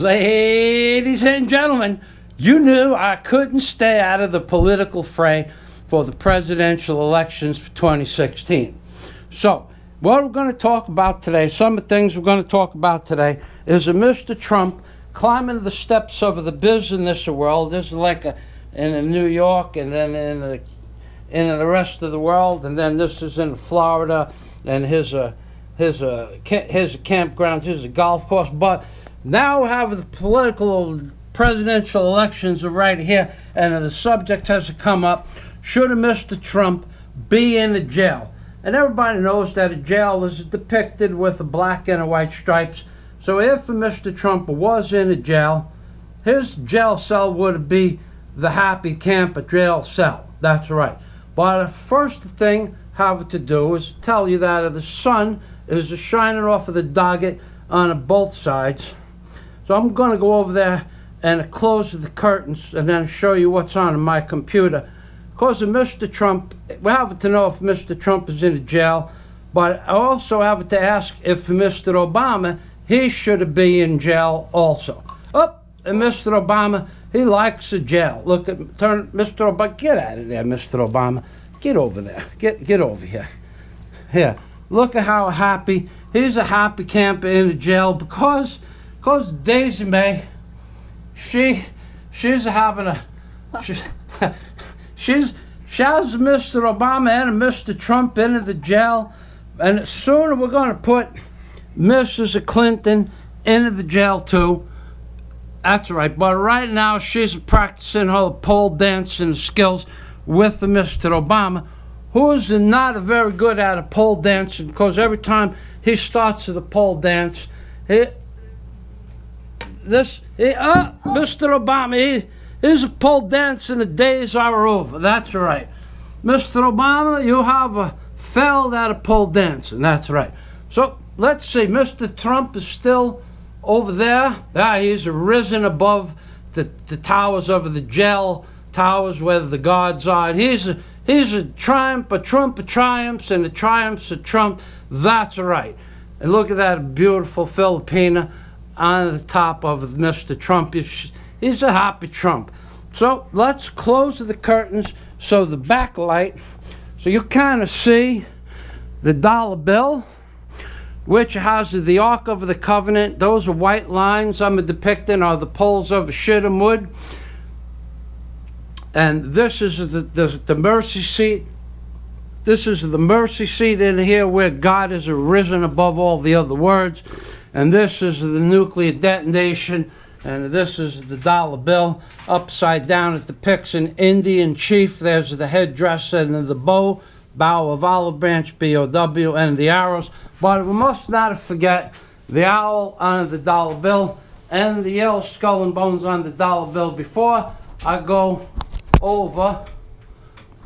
Ladies and gentlemen, you knew I couldn't stay out of the political fray for the presidential elections for 2016. So, what we're going to talk about today, some of the things we're going to talk about today, is a Mr. Trump climbing the steps of the business world. This is like in New York, and then in the rest of the world, and then this is in Florida, and his campgrounds, his golf course. But now we have the political presidential elections are right here, and the subject has come up: should a Mr. Trump be in a jail? And everybody knows that a jail is depicted with the black and the white stripes. So if Mr. Trump was in a jail, his jail cell would be the happy camper jail cell. That's right. But the first thing I have to do is tell you that the sun is shining off of the doggett on both sides. So I'm going to go over there and close the curtains and then show you what's on my computer. Because of Mr. Trump, we have to know if Mr. Trump is in a jail, but I also have to ask if Mr. Obama, he should be in jail also. Oh, and Mr. Obama, he likes a jail. Look at, Mr. Obama, get out of there, Mr. Obama. Get over there. Get over here. Here, look at how happy, he's a happy camper in a jail because Daisy May, she has Mr. Obama and Mr. Trump into the jail, and soon we're going to put Mrs. Clinton into the jail too. That's right. But right now she's practicing her pole dancing skills with Mr. Obama, who is not very good at a pole dancing, because every time he starts the pole dance, Mr. Obama, he's a pole dance and the days are over. That's right. Mr. Obama, you have failed at a pole dancing. That's right. So let's see. Mr. Trump is still over there. He's risen above the towers of the jail towers where the guards are. And he's a triumph, a Trump of triumphs, and the triumphs of Trump. That's right. And look at that beautiful Filipina on the top of Mr. Trump. He's a happy Trump. So let's close the curtains so the backlight, so you kind of see the dollar bill, which has the Ark of the Covenant. Those are white lines I'm depicting are the poles of Shittim wood. And this is the mercy seat. This is the mercy seat in here where God is arisen above all the other words. And this is the nuclear detonation. And this is the dollar bill upside down. It depicts an Indian chief. There's the headdress and the bow of olive branch, B-O-W, and the arrows. But we must not forget the owl on the dollar bill and the yellow skull and bones on the dollar bill. Before I go over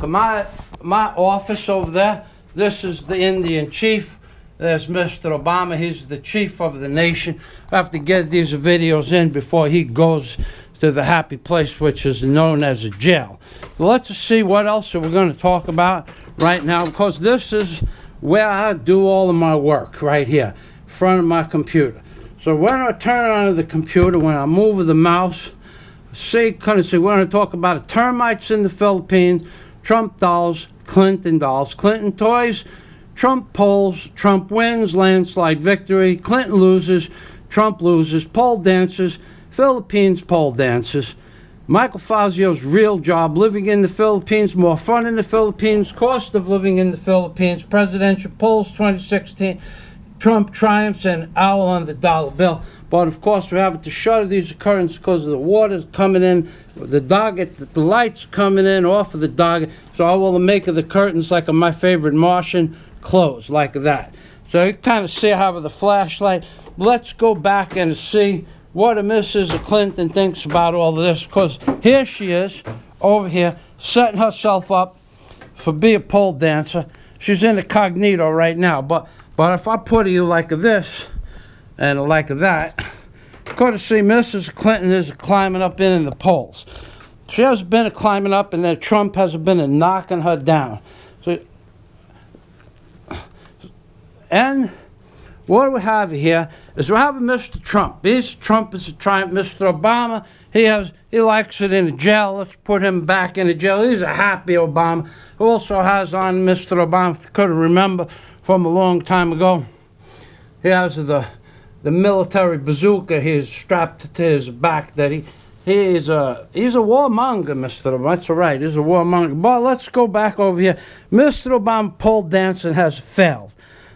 to my office over there, this is the Indian chief. There's Mr. Obama. He's the chief of the nation. I have to get these videos in before he goes to the happy place, which is known as a jail. Well, let's see what else we're going to talk about right now, because this is where I do all of my work, right here in front of my computer. So when I turn on the computer, when I move the mouse, we're going to talk about termites in the Philippines, Trump dolls, Clinton toys, Trump polls, Trump wins, landslide victory, Clinton loses, Trump loses, pole dancers, Philippines pole dancers, Michael Fazio's real job, living in the Philippines, more fun in the Philippines, cost of living in the Philippines, presidential polls 2016, Trump triumphs, and owl on the dollar bill. But of course we have to shutter these curtains because the water's coming in, the lights coming in off of the doggett. So I will make the curtains like my favorite Martian, close like that. So you kind of see how the flashlight. Let's go back and see what Mrs. Clinton thinks about all of this, because here she is over here setting herself up for being a pole dancer. She's in incognito right now, but if I put you like this and like that, you're going to see Mrs. Clinton is climbing up in the poles. She has been climbing up, and then Trump has been knocking her down. So, and what we have here is we have a Mr. Trump. Mr. Trump is a triumph. Mr. Obama, he likes it in the jail. Let's put him back in the jail. He's a happy Obama. Who also has on Mr. Obama, if you couldn't remember from a long time ago, he has the military bazooka. He's strapped to his back. That he's a warmonger, Mr. Obama. That's right, he's a warmonger. But let's go back over here. Mr. Obama pole dancing has failed.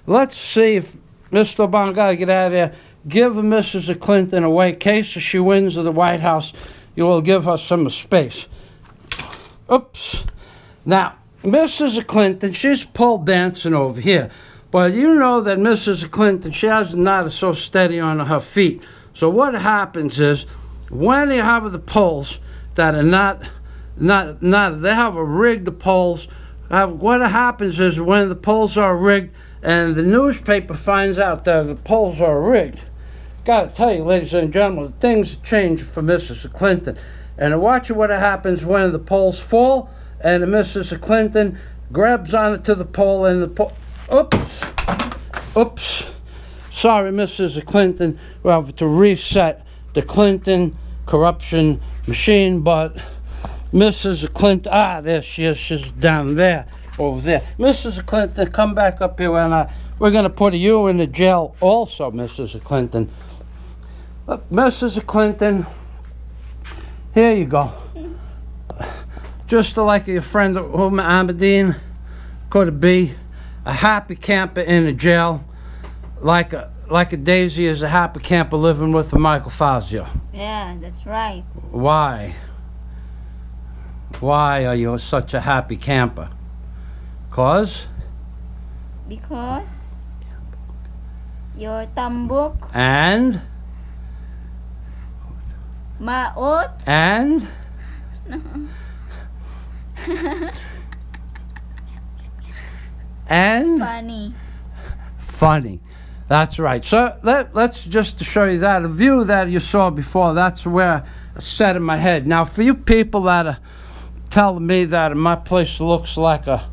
Let's see if Mr. Obama got to get out of there. Give Mrs. Clinton away. In case if she wins the White House, you will give her some space. Oops. Now, Mrs. Clinton, she's pole dancing over here. But you know that Mrs. Clinton, she has not so steady on her feet. So what happens is, when you have the poles that are not, they have a rigged poles. What happens is when the poles are rigged, and the newspaper finds out that the poles are rigged, gotta tell you, ladies and gentlemen, things change for Mrs. Clinton. And watch what happens when the poles fall, and Mrs. Clinton grabs onto the pole, and the pole, oops, sorry, Mrs. Clinton, we have to reset the Clinton corruption machine. But Mrs. Clinton, there she is, she's down there, over there. Mrs. Clinton, come back up here, and we're going to put you in the jail also, Mrs. Clinton. Look, Mrs. Clinton, here you go. Just like your friend Uma Abedin could be a happy camper in the jail, like a Daisy is a happy camper living with a Michael Fazio. Yeah, that's right. Why? Why are you such a happy camper? Because your tambok and maot and and funny. That's right. So let's just to show you that a view that you saw before. That's where I set in my head. Now, for you people that are telling me that my place looks like a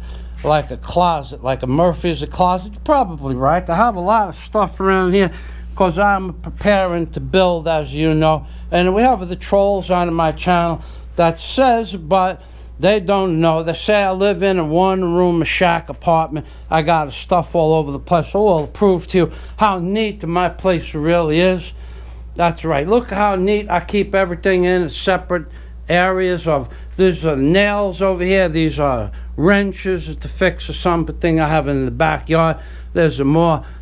closet, like a Murphy's closet, you're probably right. I have a lot of stuff around here because I'm preparing to build, as you know. And we have the trolls on my channel that says, but they don't know. They say I live in a one-room shack apartment. I got stuff all over the place. So I'll prove to you how neat my place really is. That's right. Look how neat I keep everything in separate areas. These are nails over here. These are wrenches to fix something I have in the backyard. There's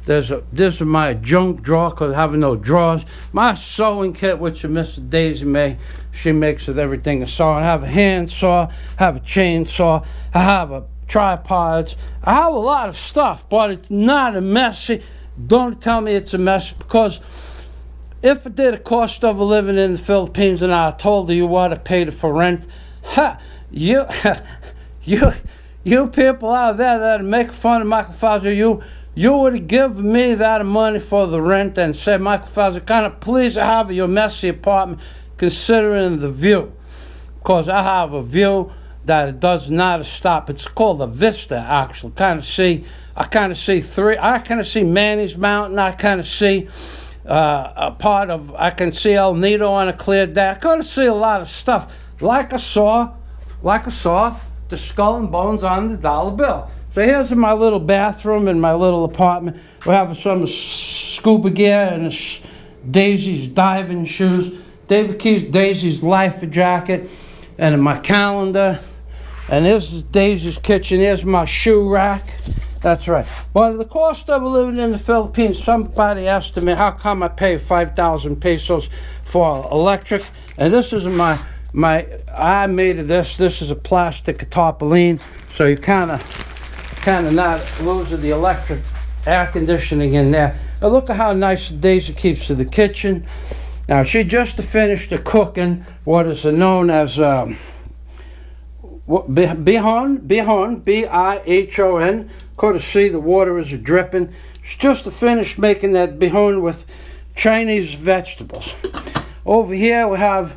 this is my junk drawer because I have no drawers. My sewing kit, which Miss Daisy May, she makes with everything a saw. I have a hand saw, I have a chainsaw, I have a tripods. I have a lot of stuff, but it's not a messy. Don't tell me it's a mess, because if it did a cost of living in the Philippines and I told you what I paid for rent, you people out there that make fun of Michael Fazio, you would give me that money for the rent and say, Michael Fazio, kind of please have your messy apartment considering the view. Because I have a view that it does not stop. It's called a vista, actually. I kind of see Manny's Mountain. I kind of see I can see El Nido on a clear day. I kind of see a lot of stuff. Like I saw the skull and bones on the dollar bill. So here's my little bathroom in my little apartment. We have some scuba gear and Daisy's diving shoes, Daisy's life jacket, and my calendar. And this is Daisy's kitchen. Here's my shoe rack. That's right. Well, the cost of living in the Philippines, somebody asked me, how come I pay 5,000 pesos for electric? And this is I made this. This is a plastic tarpaulin, so you kind of not losing the electric air conditioning in there. Now look at how nice Daisy keeps to the kitchen. Now she just finished cooking what is known as bihon, B-I-H-O-N. Could see the water is dripping. She just finished making that bihon with Chinese vegetables. Over here we have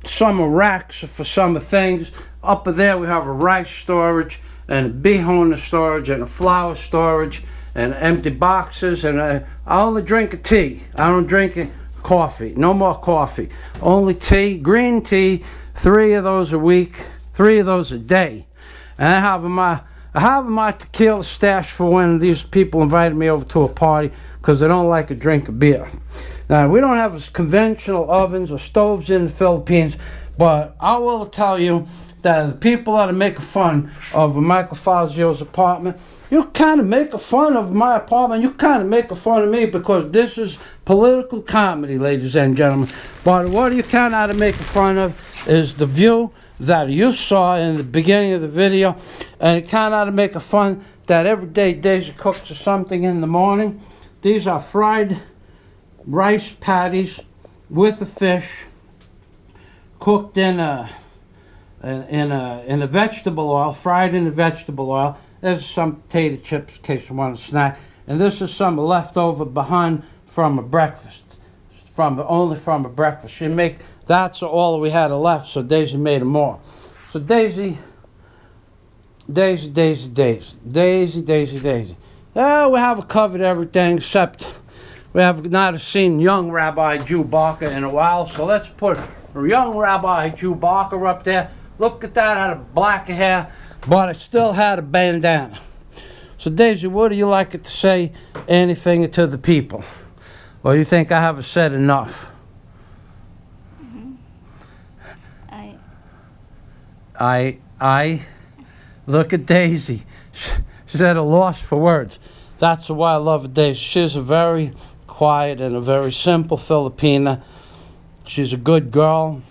some racks for some things. Up there we have a rice storage and a bihon storage and a flour storage and empty boxes, and I only drink a tea. I don't drink coffee. No more coffee. Only tea, green tea, 3 of those a week, 3 of those a day. And I have my tequila stash for when these people invited me over to a party because they don't like a drink of beer. Now, we don't have conventional ovens or stoves in the Philippines, but I will tell you that the people that are making fun of Michael Fazio's apartment, you kind of make fun of my apartment. You kind of make fun of me because this is political comedy, ladies and gentlemen. But what you kind of make fun of is the view that you saw in the beginning of the video, and it kind of make fun that every day Daisy cooks something in the morning. These are fried rice patties with a fish, cooked in a vegetable oil, fried in the vegetable oil. There's some potato chips in case you want a snack, and this is some leftover behind from a breakfast, only from a breakfast. That's all we had left, so Daisy made more. So Daisy. Oh, we have covered everything except we have not seen young Rabbi Jew Barker in a while, so let's put young Rabbi Jew Barker up there. Look at that, had a black hair, but it still had a bandana. So Daisy, what do you like it to say anything to the people? Or you think I haven't said enough? I look at Daisy. She's at a loss for words. That's why I love Daisy. She's a very quiet and a very simple Filipina. She's a good girl.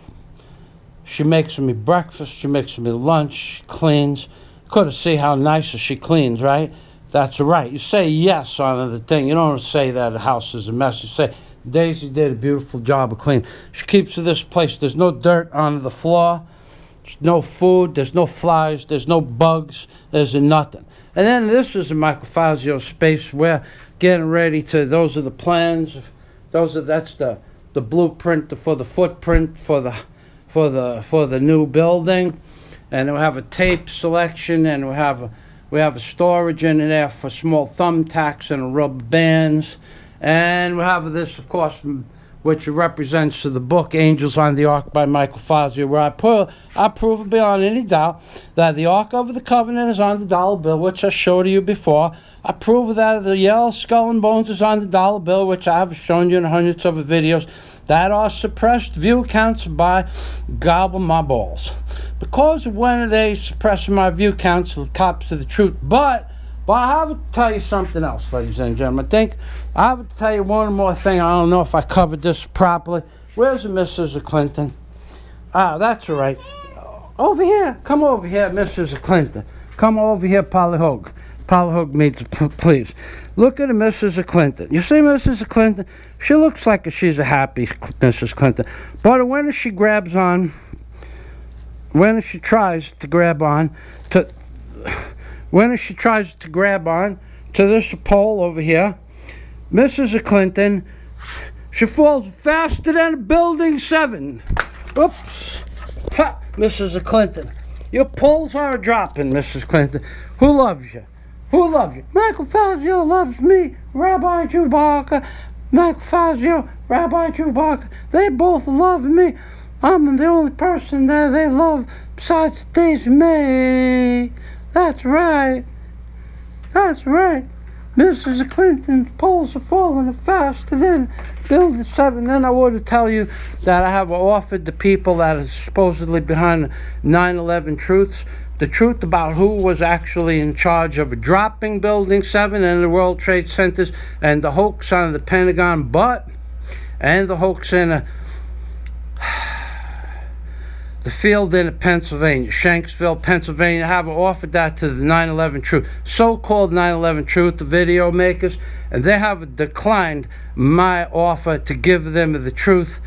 She makes me breakfast. She makes me lunch. She cleans. Could have seen how nice she cleans, right? That's right. You say yes on the thing. You don't say that the house is a mess. You say, Daisy did a beautiful job of cleaning. She keeps this place. There's no dirt on the floor. There's no food. There's no flies. There's no bugs. There's nothing. And then this is a Michael Fazio space. We're getting ready to. Those are the plans. That's the blueprint for the footprint for the new building. And we have a tape selection, and we have a storage in there for small thumbtacks and rubber bands. And we have this, of course, which represents the book Angels on the Ark by Michael Fazio, where I prove beyond any doubt that the Ark of the Covenant is on the dollar bill, which I showed you before. I prove that the yellow skull and bones is on the dollar bill, which I have shown you in hundreds of videos that are suppressed view counts by Gobble My Balls. Because when they suppress my view counts, the cops to the truth. But I have to tell you something else, ladies and gentlemen. I have to tell you one more thing. I don't know if I covered this properly. Where's Mrs. Clinton? Ah, that's all right. Over here. Come over here, Mrs. Clinton. Come over here, Polly Hogue. Polly Hogue meets, please. Look at Mrs. Clinton. You see Mrs. Clinton? She looks like she's a happy Mrs. Clinton. But when she tries to grab on to this pole over here, Mrs. Clinton, she falls faster than Building 7. Oops. Ha, Mrs. Clinton. Your poles are dropping, Mrs. Clinton. Who loves you? Who loves you? Michael Fazio loves me. Rabbi Jew Barker. Michael Fazio, Rabbi Jew Barker. They both love me. I'm the only person that they love besides Daisy May. That's right. That's right. Mrs. Clinton's polls are falling faster than Building 7. Then I want to tell you that I have offered the people that are supposedly behind 9/11 truths, the truth about who was actually in charge of dropping Building 7 and the World Trade Centers, and the hoax on the Pentagon and the hoax in the field in Pennsylvania, Shanksville, Pennsylvania. I have offered that to the 9/11 truth, so-called 9/11 truth, the video makers, and they have declined my offer to give them the truth.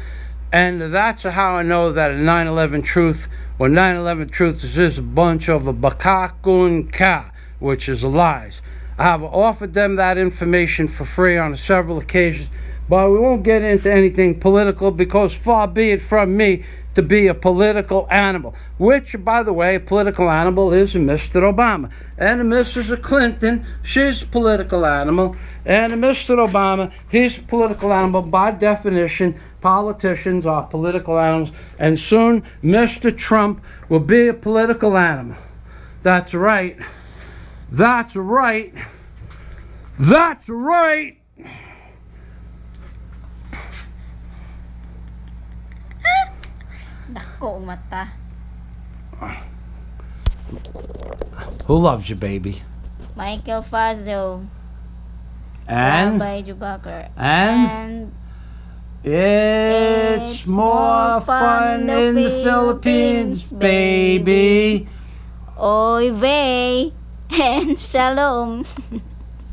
And that's how I know that a 9/11 truth, or 9/11 truth, is just a bunch of a bakakun ka, which is lies. I have offered them that information for free on several occasions, But we won't get into anything political, because far be it from me to be a political animal. Which, by the way, a political animal is Mr. Obama. And Mrs. Clinton, she's a political animal. And Mr. Obama, he's a political animal. By definition, politicians are political animals. And soon, Mr. Trump will be a political animal. That's right. That's right. That's right. Dako mata. Who loves you, baby? Michael Fazio. And Rabbi Jubaker. And it's more fun in the Philippines, baby. Oy vey and shalom.